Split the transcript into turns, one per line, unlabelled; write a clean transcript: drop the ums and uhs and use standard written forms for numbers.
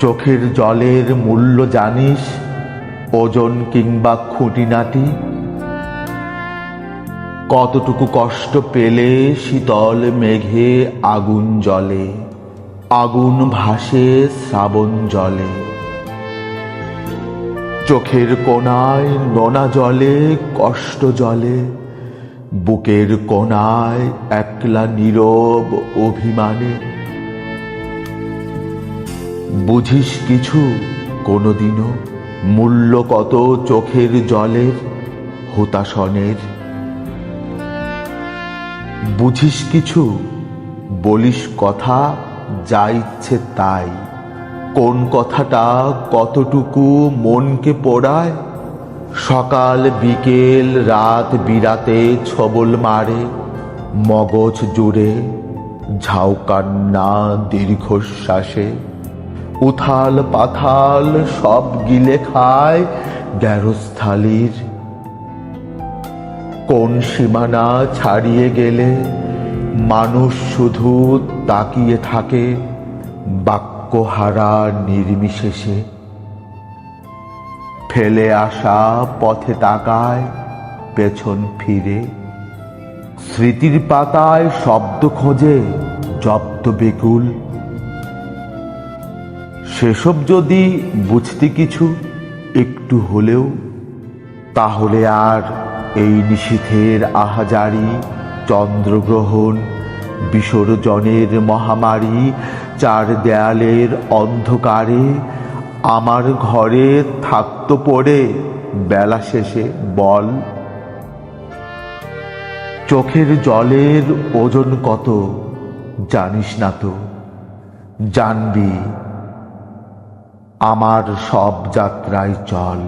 চোখের জলের মূল্য জানিস, ওজন কিংবা খুঁটিনাটি? কতটুকু কষ্ট পেলে শীতল মেঘে আগুন জ্বলে, আগুন ভাসে শ্রাবণ জলে। চোখের কোণায় নোনা জলে কষ্ট জলে, বুকের কোণায় একলা নীরব অভিমানে। বুঝিস কিছু কোনোদিনও মূল্য কত চোখের জলের, হুতাশনের? বুঝিস কিছু, বলিস কথা যা ইচ্ছে তাই, কোন কথাটা কতটুকু মনকে পোড়ায়? সকাল বিকেল রাত বিরাতে ছবল মারে মগজ জুড়ে, ঝাউকান্না দীর্ঘশ্বাসে। উথাল পাথাল সব গিলে খায় গ্যারস্থালির। কোন সীমানা ছাড়িয়ে গেলে মানুষ শুধু তাকিয়ে থাকে বাক্যহারা নির্বিশেষে। ফেলে আসা পথে তাকায় পেছন ফিরে, স্মৃতির পাতায় শব্দ খোঁজে জব্দ বেকুল। সেসব যদি বুঝতি কিছু একটু হলেও, তাহলে আর এই নিশীথের আহাজারি, চন্দ্রগ্রহণ, বিসর্জনের মহামারী, চার দেয়ালের অন্ধকারে আমার ঘরে থাকতো পড়ে বেলা শেষে বল? চোখের জলের ওজন কত জানিস না তো? জানবি আমার সব যাত্রায় চল।